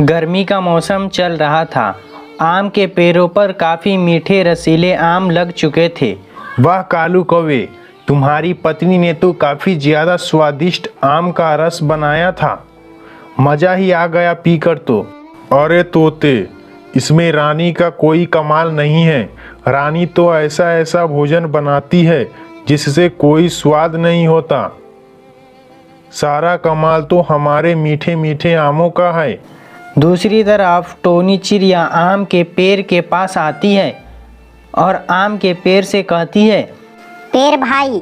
गर्मी का मौसम चल रहा था। आम के पेड़ों पर काफ़ी मीठे रसीले आम लग चुके थे। वाह कालू कौवे, तुम्हारी पत्नी ने तो काफ़ी ज़्यादा स्वादिष्ट आम का रस बनाया था। मज़ा ही आ गया पीकर तो। अरे तोते, इसमें रानी का कोई कमाल नहीं है। रानी तो ऐसा ऐसा भोजन बनाती है जिससे कोई स्वाद नहीं होता। सारा कमाल तो हमारे मीठे मीठे आमों का है। दूसरी तरफ टोनी चिड़िया आम के पेड़ के पास आती है और आम के पेड़ से कहती है, पेड़ भाई,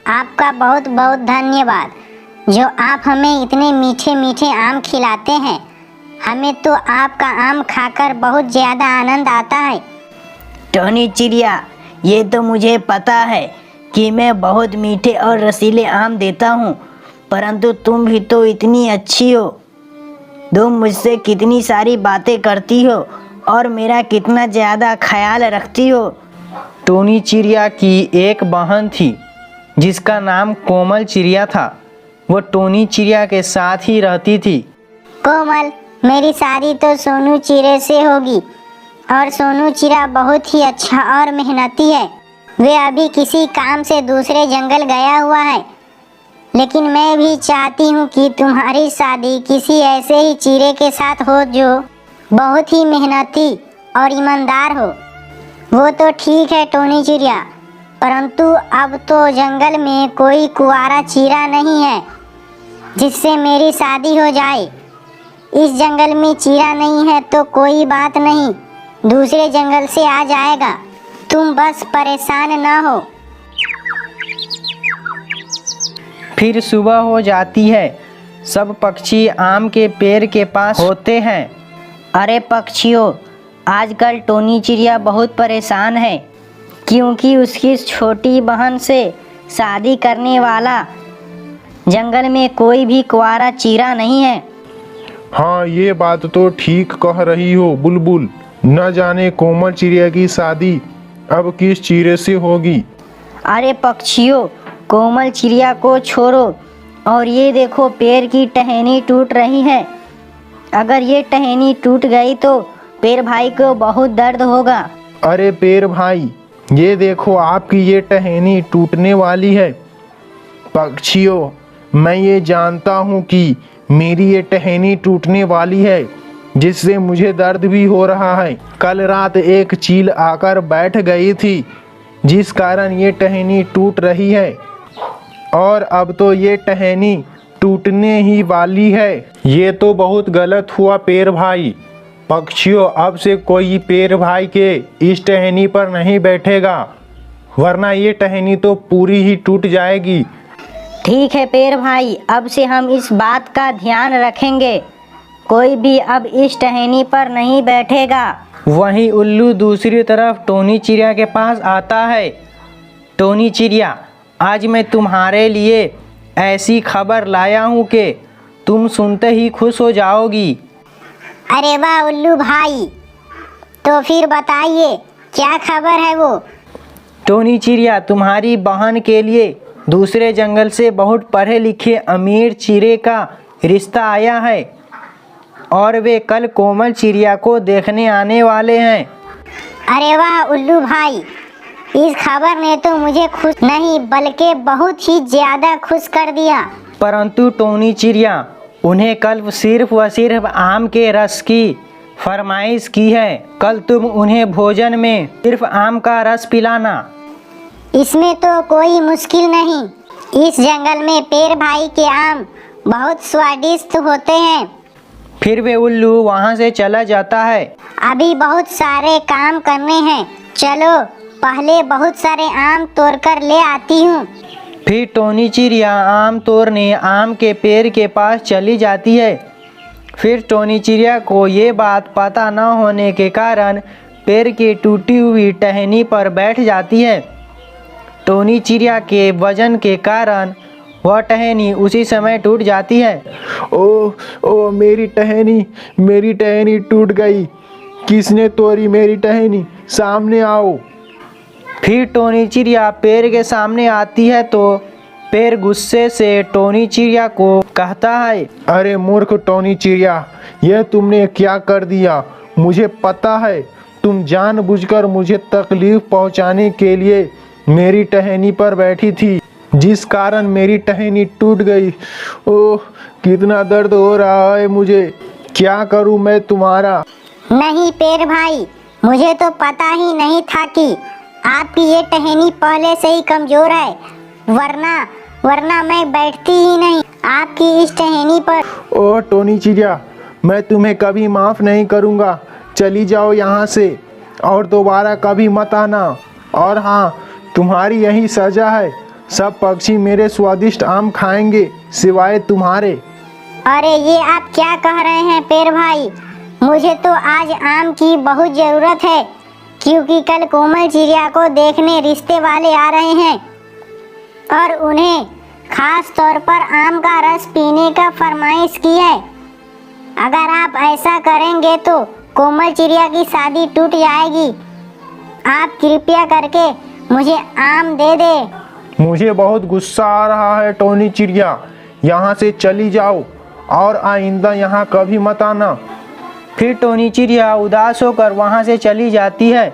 आपका बहुत बहुत धन्यवाद जो आप हमें इतने मीठे मीठे आम खिलाते हैं। हमें तो आपका आम खाकर बहुत ज़्यादा आनंद आता है। टोनी चिड़िया, ये तो मुझे पता है कि मैं बहुत मीठे और रसीले आम देता हूँ, परंतु तुम भी तो इतनी अच्छी हो। तुम मुझसे कितनी सारी बातें करती हो और मेरा कितना ज़्यादा ख्याल रखती हो। टोनी चिड़िया की एक बहन थी जिसका नाम कोमल चिड़िया था। वो टोनी चिड़िया के साथ ही रहती थी। कोमल, मेरी शादी तो सोनू चिड़े से होगी और सोनू चिड़ा बहुत ही अच्छा और मेहनती है। वे अभी किसी काम से दूसरे जंगल गया हुआ है, लेकिन मैं भी चाहती हूँ कि तुम्हारी शादी किसी ऐसे ही चिड़े के साथ हो जो बहुत ही मेहनती और ईमानदार हो। वो तो ठीक है टोनी चिड़िया, परंतु अब तो जंगल में कोई कुंवारा चिड़ा नहीं है जिससे मेरी शादी हो जाए। इस जंगल में चिड़ा नहीं है तो कोई बात नहीं, दूसरे जंगल से आ जाएगा। तुम बस परेशान न हो। फिर सुबह हो जाती है। सब पक्षी आम के पेड़ के पास होते हैं। अरे पक्षियों, आजकल टोनी चिड़िया बहुत परेशान है क्योंकि उसकी छोटी बहन से शादी करने वाला जंगल में कोई भी कुंवारा चिड़ा नहीं है। हाँ, ये बात तो ठीक कह रही हो बुलबुल। न जाने कोमल चिड़िया की शादी अब किस चिड़े से होगी। अरे पक्षियों, कोमल चिड़िया को छोड़ो और ये देखो, पेड़ की टहनी टूट रही है। अगर ये टहनी टूट गई तो पेड़ भाई को बहुत दर्द होगा। अरे पेड़ भाई, ये देखो आपकी ये टहनी टूटने वाली है। पक्षियों, मैं ये जानता हूँ कि मेरी ये टहनी टूटने वाली है जिससे मुझे दर्द भी हो रहा है। कल रात एक चील आकर बैठ गई थी जिस कारण ये टहनी टूट रही है और अब तो ये टहनी टूटने ही वाली है। ये तो बहुत गलत हुआ पेड़ भाई। पक्षियों, अब से कोई पेड़ भाई के इस टहनी पर नहीं बैठेगा, वरना ये टहनी तो पूरी ही टूट जाएगी। ठीक है पेड़ भाई, अब से हम इस बात का ध्यान रखेंगे। कोई भी अब इस टहनी पर नहीं बैठेगा। वहीं उल्लू दूसरी तरफ टोनी चिड़िया के पास आता है। टोनी चिड़िया, आज मैं तुम्हारे लिए ऐसी खबर लाया हूँ कि तुम सुनते ही खुश हो जाओगी। अरे वाह उल्लू भाई, तो फिर बताइए क्या खबर है वो। टोनी चिड़िया, तुम्हारी बहन के लिए दूसरे जंगल से बहुत पढ़े लिखे अमीर चिड़े का रिश्ता आया है और वे कल कोमल चिड़िया को देखने आने वाले हैं। अरे वाह उल्लू भाई, इस खबर ने तो मुझे खुश नहीं बल्कि बहुत ही ज़्यादा खुश कर दिया। परंतु टोनी चिड़िया, उन्हें कल सिर्फ व सिर्फ आम के रस की फरमाइश की है। कल तुम उन्हें भोजन में सिर्फ आम का रस पिलाना। इसमें तो कोई मुश्किल नहीं। इस जंगल में पेड़ भाई के आम बहुत स्वादिष्ट होते हैं। फिर वे उल्लू वहाँ से चला जाता है। अभी बहुत सारे काम करने हैं, चलो पहले बहुत सारे आम तोड़कर ले आती हूँ। फिर टोनी चिड़िया आम तोड़ने आम के पेड़ के पास चली जाती है। फिर टोनी चिड़िया को ये बात पता न होने के कारण पेड़ की टूटी हुई टहनी पर बैठ जाती है। टोनी चिड़िया के वजन के कारण वह टहनी उसी समय टूट जाती है। ओ मेरी टहनी टूट गई। किसने तोड़ी मेरी टहनी? सामने आओ। फिर टोनी चिड़िया पेड़ के सामने आती है तो पेड़ गुस्से से टोनी चिड़िया को कहता है। अरे मूर्ख टोनी चिड़िया, यह तुमने क्या कर दिया? मुझे पता है तुम जानबूझकर मुझे तकलीफ पहुंचाने के लिए मेरी टहनी पर बैठी थी, जिस कारण मेरी टहनी टूट गई। ओह, कितना दर्द हो रहा है मुझे। क्या करूं मैं तुम्हारा? नहीं पेड़ भाई, मुझे तो पता ही नहीं था कि आपकी ये टहनी पहले से ही कमजोर है, वरना मैं बैठती ही नहीं आपकी इस टहनी पर। ओह टोनी चिड़िया, मैं तुम्हें कभी माफ़ नहीं करूँगा। चली जाओ यहाँ से और दोबारा कभी मत आना। और हाँ, तुम्हारी यही सज़ा है। सब पक्षी मेरे स्वादिष्ट आम खाएंगे सिवाय तुम्हारे। अरे ये आप क्या कह रहे हैं पेड़ भाई? मुझे तो आज आम की बहुत ज़रूरत है, क्योंकि कल कोमल चिड़िया को देखने रिश्ते वाले आ रहे हैं और उन्हें खास तौर पर आम का रस पीने का फरमाइश की है। अगर आप ऐसा करेंगे तो कोमल चिड़िया की शादी टूट जाएगी। आप कृपया करके मुझे आम दे दे। मुझे बहुत गुस्सा आ रहा है टोनी चिड़िया, यहाँ से चली जाओ और आइंदा यहाँ कभी मत आना। फिर टोनी चिड़िया उदास होकर वहाँ से चली जाती है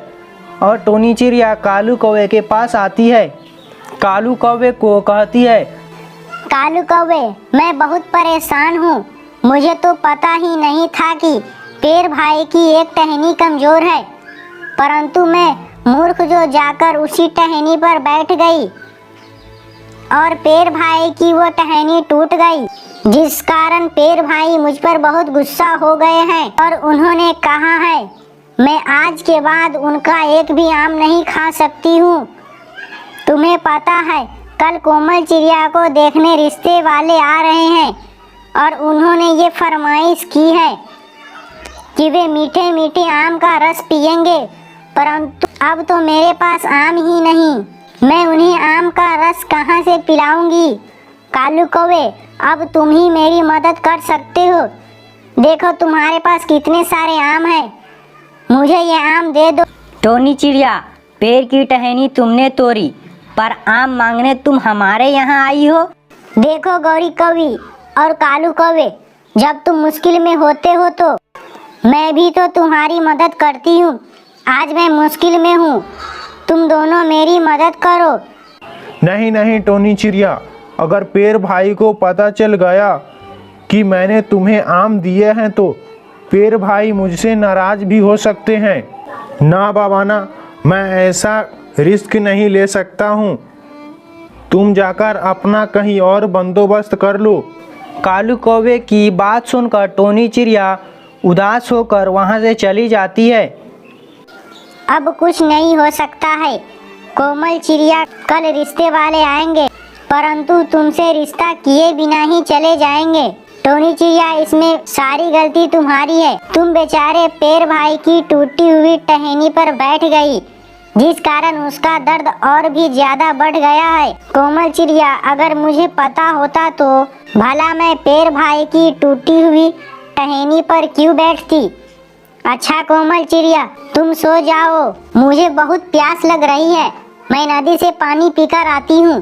और टोनी चिड़िया कालू कौवे के पास आती है। कालू कौवे को कहती है, कालू कौवे, मैं बहुत परेशान हूँ। मुझे तो पता ही नहीं था कि पेड़ भाई की एक टहनी कमजोर है, परंतु मैं मूर्ख जो जाकर उसी टहनी पर बैठ गई और पेड़ भाई की वो टहनी टूट गई, जिस कारण पेड़ भाई मुझ पर बहुत गुस्सा हो गए हैं और उन्होंने कहा है मैं आज के बाद उनका एक भी आम नहीं खा सकती हूँ। तुम्हें पता है कल कोमल चिड़िया को देखने रिश्ते वाले आ रहे हैं और उन्होंने ये फरमाइश की है कि वे मीठे मीठे आम का रस पिएंगे, परंतु अब तो मेरे पास आम ही नहीं, मैं उन्हें आम का रस कहाँ से पिलाऊंगी? कालू कौवे, अब तुम ही मेरी मदद कर सकते हो। देखो तुम्हारे पास कितने सारे आम हैं, मुझे ये आम दे दो। टोनी चिड़िया, पेड़ की टहनी तुमने तोड़ी, पर आम मांगने तुम हमारे यहाँ आई हो। देखो गौरी कौवी और कालू कौवे, जब तुम मुश्किल में होते हो तो मैं भी तो तुम्हारी मदद करती हूँ। आज मैं मुश्किल में हूँ, तुम दोनों मेरी मदद करो। नहीं नहीं टोनी चिड़िया, अगर पेड़ भाई को पता चल गया कि मैंने तुम्हें आम दिए हैं तो पेड़ भाई मुझसे नाराज भी हो सकते हैं। ना बाबा ना, मैं ऐसा रिस्क नहीं ले सकता हूँ। तुम जाकर अपना कहीं और बंदोबस्त कर लो। कालू कौवे की बात सुनकर टोनी चिड़िया उदास होकर वहाँ से चली जाती है। अब कुछ नहीं हो सकता है, कोमल चिड़िया कल रिश्ते वाले आएंगे, परंतु तुमसे रिश्ता किए बिना ही चले जाएंगे। टोनी चिड़िया, इसमें सारी गलती तुम्हारी है। तुम बेचारे पेड़ भाई की टूटी हुई टहनी पर बैठ गई, जिस कारण उसका दर्द और भी ज्यादा बढ़ गया है। कोमल चिड़िया, अगर मुझे पता होता तो भला मैं पेड़ भाई की टूटी हुई टहनी पर क्यों बैठती। अच्छा कोमल चिड़िया, तुम सो जाओ, मुझे बहुत प्यास लग रही है, मैं नदी से पानी पीकर आती हूँ।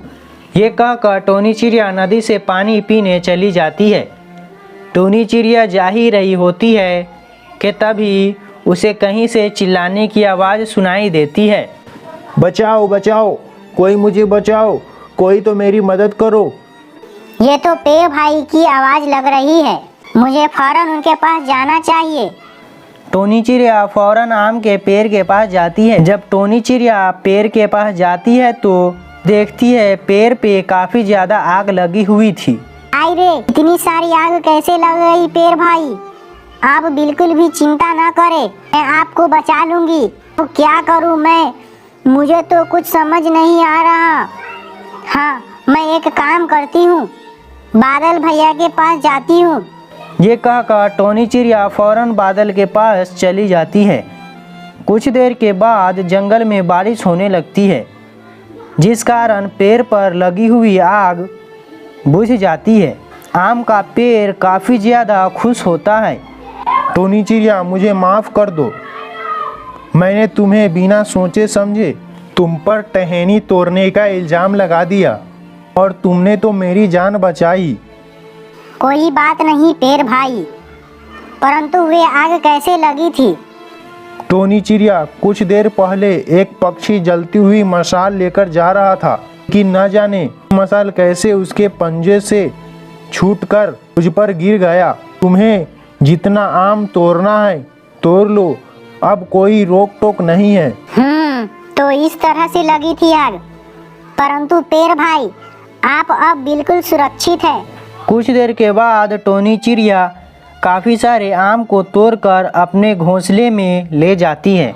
ये कहकर टोनी चिड़िया नदी से पानी पीने चली जाती है। टोनी चिड़िया जा ही रही होती है कि तभी उसे कहीं से चिल्लाने की आवाज़ सुनाई देती है। बचाओ बचाओ, कोई मुझे बचाओ, कोई तो मेरी मदद करो। ये तो पेड़ भाई की आवाज़ लग रही है, मुझे फौरन उनके पास जाना चाहिए। टोनी चिड़िया फौरन आम के पेड़ के पास जाती है। जब टोनी चिड़िया पेड़ के पास जाती है तो देखती है पेड़ पे काफ़ी ज़्यादा आग लगी हुई थी। आई रे, इतनी सारी आग कैसे लग गई पेड़ भाई? आप बिल्कुल भी चिंता ना करें, मैं आपको बचा लूंगी। तो क्या करूं मैं, मुझे तो कुछ समझ नहीं आ रहा। हाँ, मैं एक काम करती हूँ, बादल भैया के पास जाती हूँ। ये कहकर टोनी चिड़िया फौरन बादल के पास चली जाती है। कुछ देर के बाद जंगल में बारिश होने लगती है, जिस कारण पेड़ पर लगी हुई आग बुझ जाती है। आम का पेड़ काफ़ी ज़्यादा खुश होता है। टोनी चिड़िया, मुझे माफ़ कर दो, मैंने तुम्हें बिना सोचे समझे तुम पर टहनी तोड़ने का इल्ज़ाम लगा दिया। और तुमने तो मेरी जान बचाई। कोई बात नहीं पेड़ भाई, परंतु वे आग कैसे लगी थी? टोनी चिड़िया, कुछ देर पहले एक पक्षी जलती हुई मशाल लेकर जा रहा था कि न जाने मशाल कैसे उसके पंजे से छूटकर मुझ पर गिर गया। तुम्हें जितना आम तोड़ना है तोड़ लो, अब कोई रोक टोक नहीं है। तो इस तरह से लगी थी आग। परंतु पेड़ भाई, आप अब बिल्कुल सुरक्षित है। कुछ देर के बाद टोनी चिड़िया काफ़ी सारे आम को तोड़कर अपने घोंसले में ले जाती है।